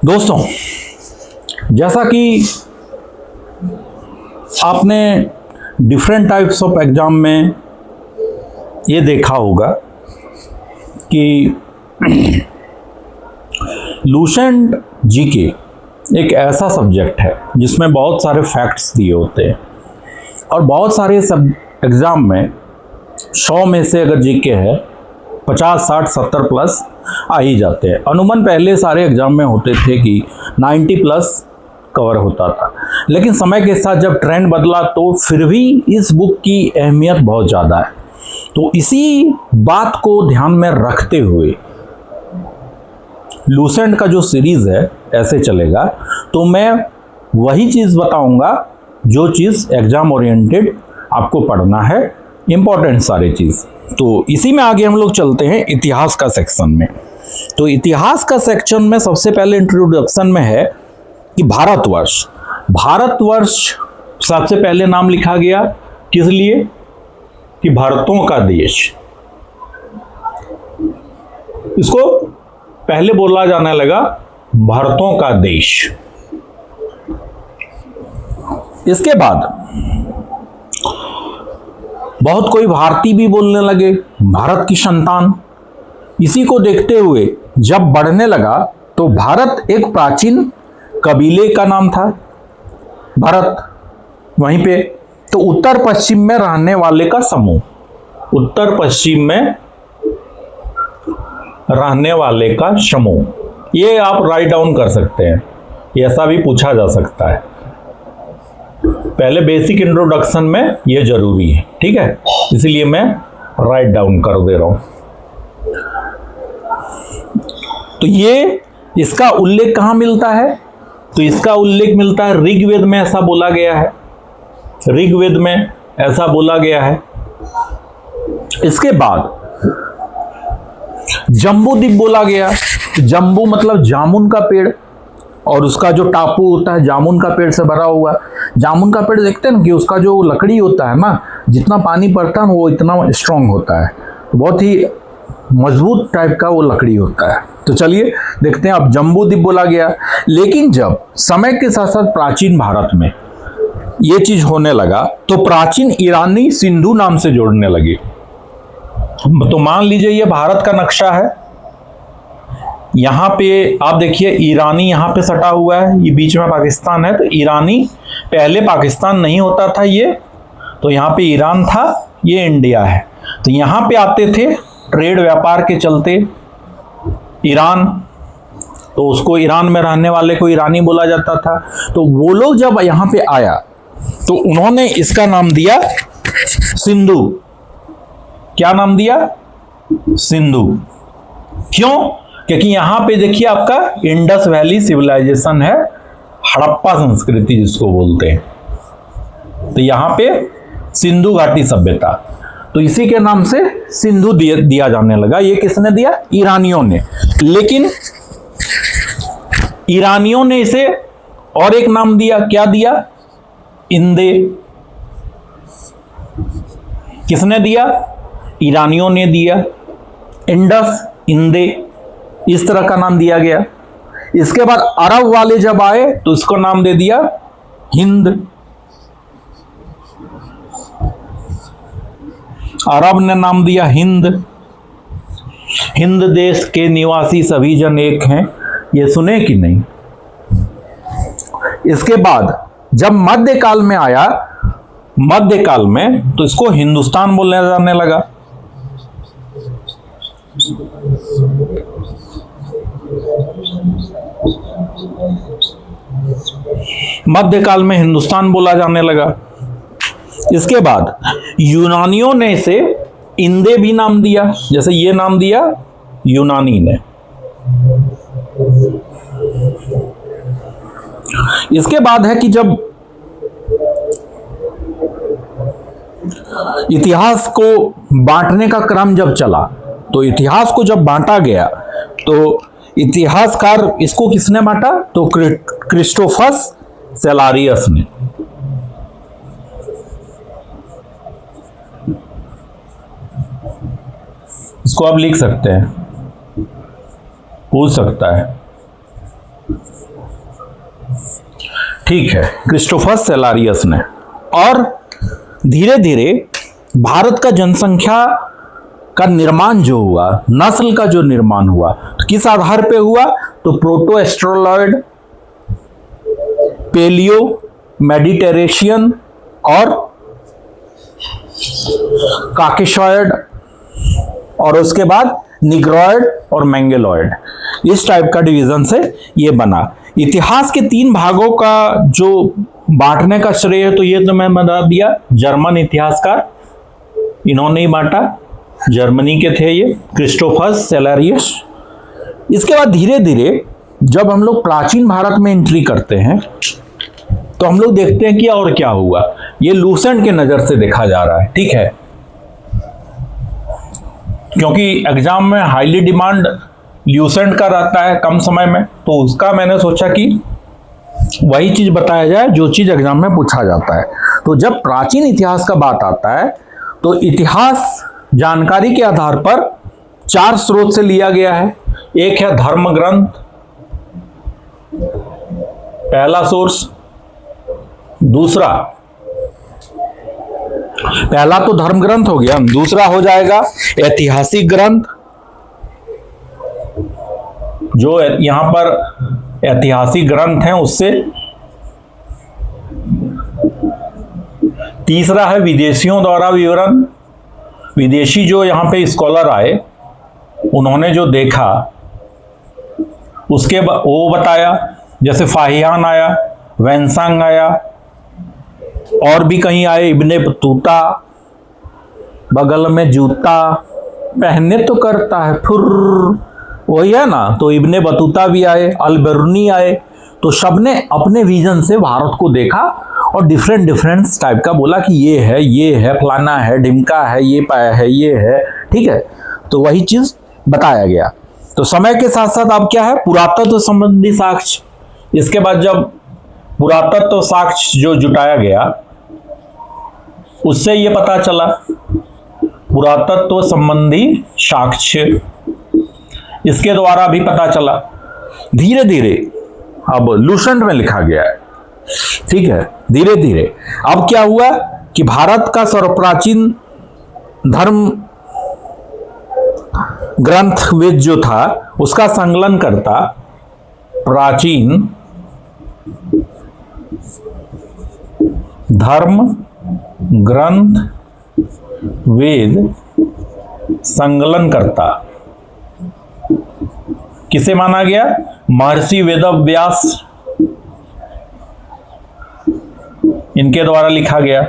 दोस्तों, जैसा कि आपने डिफरेंट टाइप्स ऑफ एग्ज़ाम में ये देखा होगा कि लूसेंट जीके एक ऐसा सब्जेक्ट है जिसमें बहुत सारे फैक्ट्स दिए होते हैं और बहुत सारे सब एग्ज़ाम में 100 में से अगर जीके है 50, 60, 70 प्लस आ ही जाते हैं। अनुमान पहले सारे एग्ज़ाम में होते थे कि 90 प्लस कवर होता था, लेकिन समय के साथ जब ट्रेंड बदला तो फिर भी इस बुक की अहमियत बहुत ज़्यादा है। तो इसी बात को ध्यान में रखते हुए लूसेंट का जो सीरीज़ है ऐसे चलेगा, तो मैं वही चीज़ बताऊंगा जो चीज़ एग्ज़ाम ओरिएंटेड आपको पढ़ना है, इम्पोर्टेंट सारी चीज़। तो इसी में आगे हम लोग चलते हैं इतिहास का सेक्शन में। तो इतिहास का सेक्शन में सबसे पहले इंट्रोडक्शन में है कि भारतवर्ष सबसे पहले नाम लिखा गया किस लिए कि भारतों का देश। इसको पहले बोला जाने लगा भारतों का देश। इसके बाद बहुत कोई भारतीय भी बोलने लगे, भारत की संतान। इसी को देखते हुए जब बढ़ने लगा तो भारत एक प्राचीन कबीले का नाम था, भारत। वहीं पे तो उत्तर पश्चिम में रहने वाले का समूह, उत्तर पश्चिम में रहने वाले का समूह, ये आप राइट डाउन कर सकते हैं, ऐसा भी पूछा जा सकता है। पहले बेसिक इंट्रोडक्शन में ये जरूरी है, ठीक है, इसलिए मैं राइट डाउन कर दे रहा हूं। तो ये इसका उल्लेख कहां मिलता है? तो इसका उल्लेख मिलता है ऋग्वेद में, ऐसा बोला गया है, ऋग्वेद में ऐसा बोला गया है। इसके बाद जम्बू द्वीप बोला गया। जम्बू मतलब जामुन का पेड़, और उसका जो टापू होता है जामुन का पेड़ से भरा हुआ। जामुन का पेड़ देखते हैं ना कि उसका जो लकड़ी होता है ना, जितना पानी पड़ता है वो इतना स्ट्रांग होता है, बहुत ही मजबूत टाइप का वो लकड़ी होता है। तो चलिए देखते हैं। अब जम्बू द्वीप बोला गया, लेकिन जब समय के साथ साथ प्राचीन भारत में ये चीज होने लगा तो प्राचीन ईरानी सिंधु नाम से जोड़ने लगे। तो मान लीजिए ये भारत का नक्शा है, यहाँ पे आप देखिए ईरानी यहाँ पे सटा हुआ है, ये बीच में पाकिस्तान है। तो ईरानी पहले पाकिस्तान नहीं होता था ये, तो यहाँ पे ईरान था, ये इंडिया है। तो यहाँ पे आते थे ट्रेड व्यापार के चलते ईरान, तो उसको ईरान में रहने वाले को ईरानी बोला जाता था। तो वो लोग जब यहाँ पे आया तो उन्होंने इसका नाम दिया सिंधु। क्या नाम दिया? सिंधु। क्यों? क्योंकि यहां पे देखिए आपका इंडस वैली सिविलाइजेशन है, हड़प्पा संस्कृति जिसको बोलते हैं। तो यहां पे सिंधु घाटी सभ्यता, तो इसी के नाम से सिंधु दिया जाने लगा। ये किसने दिया? ईरानियों ने। लेकिन ईरानियों ने इसे और एक नाम दिया। क्या दिया? इंदे। किसने दिया? ईरानियों ने दिया। इंडस, इंदे, इस तरह का नाम दिया गया। इसके बाद अरब वाले जब आए तो इसको नाम दे दिया हिंद। अरब ने नाम दिया हिंद। हिंद देश के निवासी सभी जन एक हैं, ये सुने कि नहीं? इसके बाद जब मध्यकाल में आया, मध्यकाल में तो इसको हिंदुस्तान बोलने जाने लगा। मध्यकाल में हिंदुस्तान बोला जाने लगा। इसके बाद यूनानियों ने इसे इंदे भी नाम दिया, जैसे ये नाम दिया यूनानी ने। इसके बाद है कि जब इतिहास को बांटने का क्रम जब चला, तो इतिहास को जब बांटा गया तो इतिहासकार इसको किसने बांटा? तो क्रिस्टोफस सेलारियस ने। इसको आप लिख सकते हैं, पूछ सकता है। ठीक है, क्रिस्टोफरस सेलारियस ने। और धीरे धीरे भारत का जनसंख्या का निर्माण जो हुआ, नस्ल का जो निर्माण हुआ, तो किस आधार पे हुआ? तो प्रोटो एस्ट्रोलॉयड, पेलियो, मेडिटेरेशियन और काकेशॉयड, और उसके बाद निग्रॉयड और मैंगेलॉयड, इस टाइप का डिवीजन से ये बना। इतिहास के 3 भागों का जो बांटने का श्रेय है, तो ये तो मैं बता दिया, जर्मन इतिहासकार, इन्होंने ही बांटा, जर्मनी के थे ये, क्रिस्टोफरस सेलारियस। इसके बाद धीरे धीरे जब हम लोग प्राचीन भारत में एंट्री करते हैं, तो हम लोग देखते हैं कि और क्या हुआ। ये लूसेंट के नजर से देखा जा रहा है, ठीक है, क्योंकि एग्जाम में हाईली डिमांड ल्यूसेंट का रहता है कम समय में, तो उसका मैंने सोचा कि वही चीज बताया जाए जो चीज एग्जाम में पूछा जाता है। तो जब प्राचीन इतिहास का बात आता है, तो इतिहास जानकारी के आधार पर 4 स्रोत से लिया गया है। एक है धर्म ग्रंथ, पहला सोर्स। दूसरा, पहला तो धर्म ग्रंथ हो गया, दूसरा हो जाएगा ऐतिहासिक ग्रंथ, जो यहां पर ऐतिहासिक ग्रंथ हैं उससे। तीसरा है विदेशियों द्वारा विवरण, विदेशी जो यहां पे स्कॉलर आए, उन्होंने जो देखा उसके वो बताया, जैसे फाहियान आया, वैनसांग आया, और भी कहीं आए, इब्ने बतूता, बगल में जूता पहनने तो करता है फुर्र, वही है ना, तो इब्ने बतूता भी आए, अल-बिरूनी आए। तो सबने अपने विजन से भारत को देखा और डिफरेंट टाइप का बोला कि ये है, फलाना है, ढिमका है, ये पाया है, ये है, ठीक है। तो वही चीज बताया गया। तो समय के साथ साथ अब क्या है, पुरातत्व संबंधी साक्ष्य। इसके बाद जब पुरातत्व साक्ष्य जो जुटाया गया, उससे ये पता चला, पुरातत्व संबंधी साक्ष्य, इसके द्वारा भी पता चला। धीरे धीरे अब लूसेंट में लिखा गया है, ठीक है। धीरे धीरे अब क्या हुआ कि भारत का सर्वप्राचीन धर्म ग्रंथ वेद जो था, उसका संकलन करता प्राचीन धर्म ग्रंथ वेद संकलन करता किसे माना गया? महर्षि वेदव्यास, इनके द्वारा लिखा गया।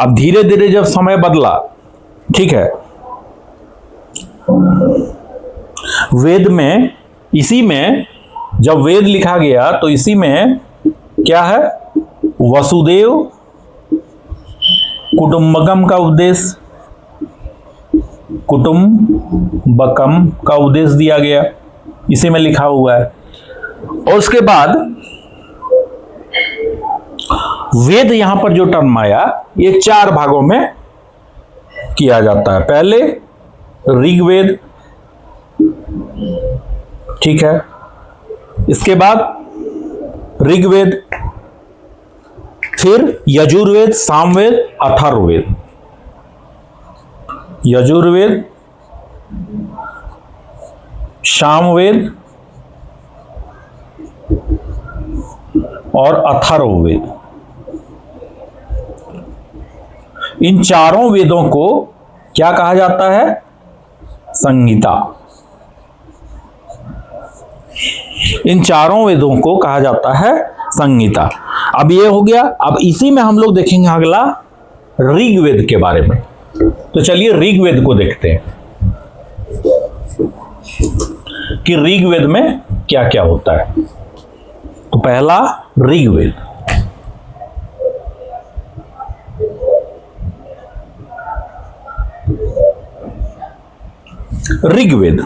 अब धीरे धीरे जब समय बदला, ठीक है, वेद में, इसी में जब वेद लिखा गया, तो इसी में क्या है, वसुदेव कुटुंबकम का उपदेश, कुटुंबकम का उपदेश दिया गया, इसी में लिखा हुआ है। और उसके बाद वेद यहां पर जो टर्म आया, ये 4 भागों में किया जाता है। पहले ऋग्वेद, ठीक है, इसके बाद ऋग्वेद, फिर यजुर्वेद, सामवेद, अथर्ववेद। यजुर्वेद, सामवेद और अथर्ववेद। इन चारों वेदों को क्या कहा जाता है? संहिता। इन चारों वेदों को कहा जाता है संहिता। अब ये हो गया। अब इसी में हम लोग देखेंगे अगला ऋग्वेद के बारे में। तो चलिए ऋग्वेद को देखते हैं कि ऋग्वेद में क्या क्या होता है। तो पहला ऋग्वेद, ऋग्वेद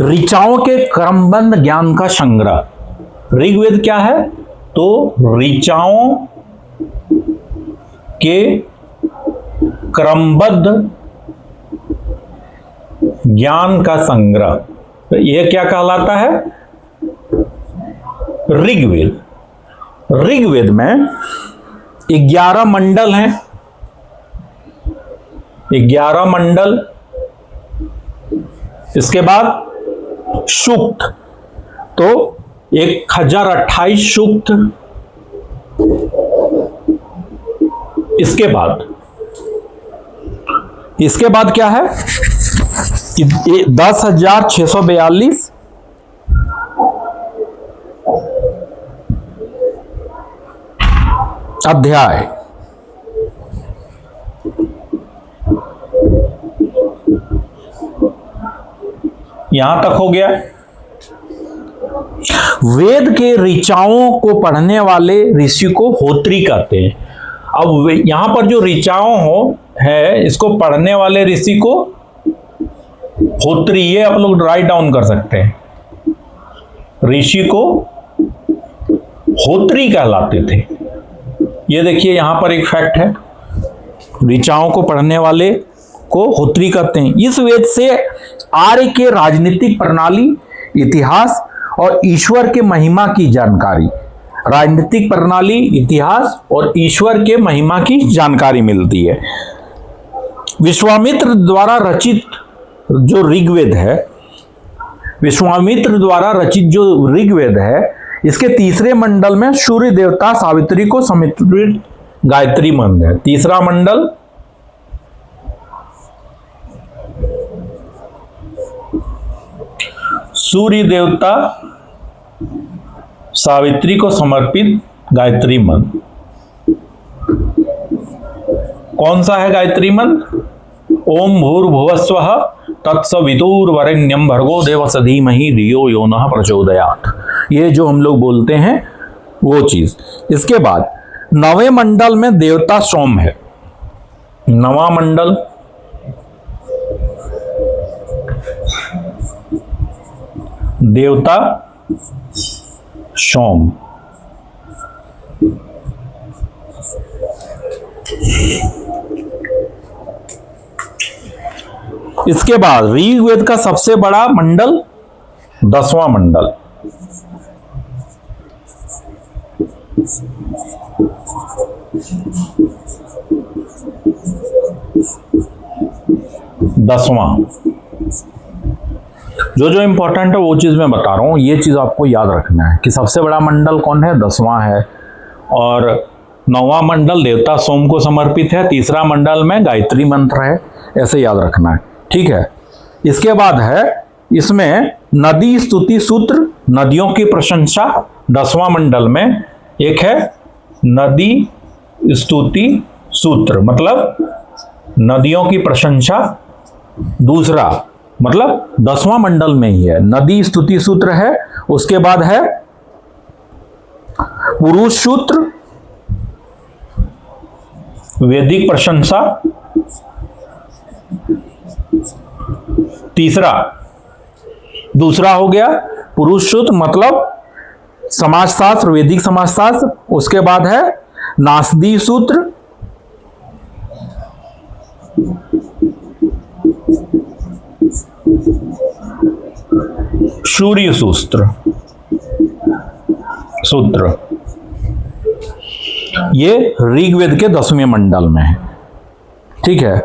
ऋचाओं के क्रमबद्ध ज्ञान का संग्रह। ऋग्वेद क्या है? तो ऋचाओं के क्रमबद्ध ज्ञान का संग्रह। तो यह क्या कहलाता है? ऋग्वेद। ऋग्वेद में 11 मंडल हैं, 11 मंडल। इसके बाद सूक्त, तो 1028 सूक्त। इसके बाद क्या है कि 10,642 अध्याय। यहां तक हो गया। वेद के ऋचाओं को पढ़ने वाले ऋषि को होत्री कहते हैं। अब यहां पर जो ऋचाओं है, इसको पढ़ने वाले ऋषि को होत्री, ये आप लोग राइट डाउन कर सकते हैं। ऋषि को होत्री कहलाते थे। ये देखिए यहां पर एक फैक्ट है, ऋचाओं को पढ़ने वाले को होत्री कहते हैं। इस वेद से आर्य के राजनीतिक प्रणाली, इतिहास और ईश्वर के महिमा की जानकारी, राजनीतिक प्रणाली, इतिहास और ईश्वर के महिमा की जानकारी मिलती है। विश्वामित्र द्वारा रचित जो ऋग्वेद है, विश्वामित्र द्वारा रचित जो ऋग्वेद है, इसके तीसरे मंडल में सूर्य देवता सावित्री को समर्पित गायत्री मंत्र है। तीसरा मंडल सूर्य देवता सावित्री को समर्पित गायत्री मंत्र। कौन सा है गायत्री मंत्र? ओम भूर्भुवस्वः तत्सवितुर्वरेण्यं भर्गो देवस्य धीमहि धियो यो नः प्रचोदयात्। ये जो हम लोग बोलते हैं वो चीज। इसके बाद 9वें मंडल में देवता सोम है। 9वां मंडल देवता सोम। इसके बाद ऋग्वेद का सबसे बड़ा मंडल 10वां मंडल। जो इंपॉर्टेंट है वो चीज मैं बता रहा हूं। ये चीज आपको याद रखना है कि सबसे बड़ा मंडल कौन है? 10वां है। और 9वां मंडल देवता सोम को समर्पित है। तीसरा मंडल में गायत्री मंत्र है। ऐसे याद रखना है, ठीक है। इसके बाद है इसमें नदी स्तुति सूत्र, नदियों की प्रशंसा। 10वां मंडल में एक है नदी स्तुति सूत्र, मतलब नदियों की प्रशंसा। दूसरा मतलब 10वां मंडल में ही है, नदी स्तुति सूत्र है। उसके बाद है पुरुष सूत्र, वैदिक प्रशंसा। दूसरा हो गया पुरुष सूत्र, मतलब समाजशास्त्र, वैदिक समाजशास्त्र। उसके बाद है नासदी सूत्र। सूर्य सूत्र ये ऋग्वेद के 10वें मंडल में है, ठीक है।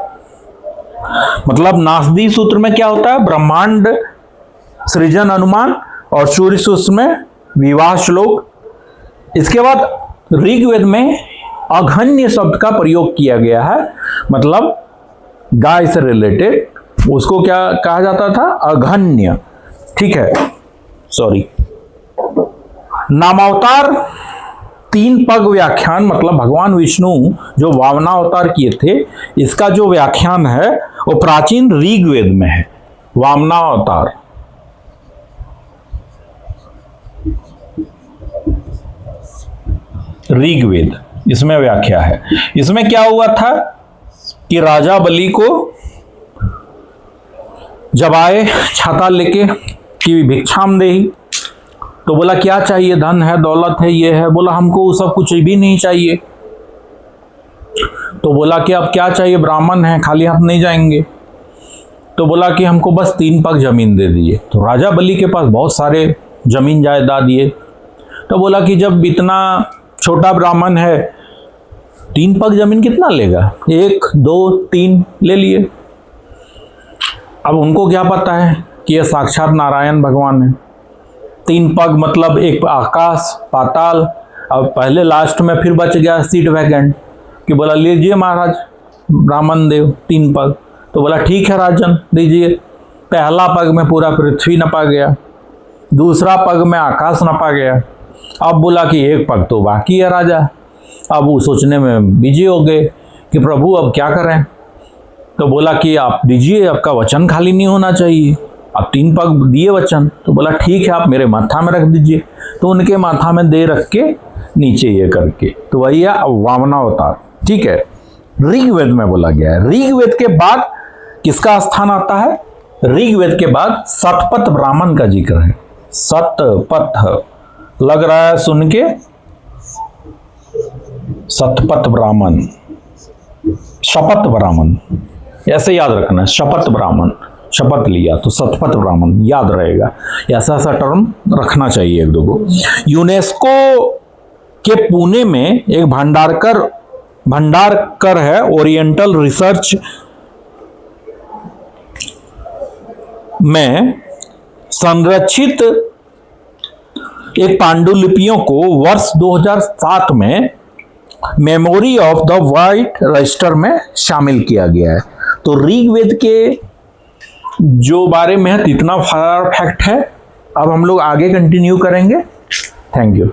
मतलब नासदी सूत्र में क्या होता है? ब्रह्मांड सृजन अनुमान। और सूर्य सूत्र में विवाह श्लोक। इसके बाद ऋग्वेद में अघन्य शब्द का प्रयोग किया गया है, मतलब गाय से रिलेटेड उसको क्या कहा जाता था? अघन्य, ठीक है। सॉरी, नामावतार 3 पग व्याख्यान, मतलब भगवान विष्णु जो वामनावतार किए थे, इसका जो व्याख्यान है वो प्राचीन ऋग्वेद में है। वामनावतार ऋग्वेद, इसमें व्याख्या है। इसमें क्या हुआ था कि राजा बलि को जब आए छाता लेके कि भिक्षाम देही, तो बोला क्या चाहिए? धन है, दौलत है, ये है। बोला हमको वो सब कुछ भी नहीं चाहिए। तो बोला कि अब क्या चाहिए? ब्राह्मण है, खाली हाथ नहीं जाएंगे। तो बोला कि हमको बस 3 पग जमीन दे दिए। तो राजा बलि के पास बहुत सारे जमीन जायदाद ये, तो बोला कि जब इतना छोटा ब्राह्मण है, 3 पग जमीन कितना लेगा, 1 2 3 ले लिए। अब उनको क्या पता है कि यह साक्षात नारायण भगवान है। 3 पग मतलब एक आकाश पाताल। अब पहले लास्ट में फिर बच गया सीट वैकेंट कि बोला लीजिए महाराज ब्राह्मण देव 3 पग। तो बोला ठीक है राजन दीजिए। पहला पग में पूरा पृथ्वी नपा गया, दूसरा पग में आकाश नपा गया। अब बोला कि 1 पग तो बाकी है राजा। अब वो सोचने में बिजी हो गए कि प्रभु अब क्या करें। तो बोला कि आप दीजिए, आपका वचन खाली नहीं होना चाहिए। अब 3 पग दिए वचन। तो बोला ठीक है आप मेरे माथा में रख दीजिए। तो उनके माथा में दे रख के नीचे ये करके, तो वही है वामना अवतार। ठीक है, ऋग्वेद में बोला गया है। ऋग्वेद के बाद किसका स्थान आता है? ऋग्वेद के बाद शतपथ ब्राह्मण का जिक्र है। शतपथ लग रहा है सुन के, शतपथ ब्राह्मण, शपथ ब्राह्मण ऐसे याद रखना है। शपथ ब्राह्मण, शपथ लिया तो शतपथ ब्राह्मण याद रहेगा। ऐसा ऐसा टर्म रखना चाहिए एक दो को। यूनेस्को के पुणे में एक भंडारकर है, ओरिएंटल रिसर्च में संरक्षित एक पांडुलिपियों को वर्ष 2007 में memory of the world register में शामिल किया गया है। तो ऋग्वेद के जो बारे में है इतना फैक्ट है। अब हम लोग आगे कंटिन्यू करेंगे। Thank you.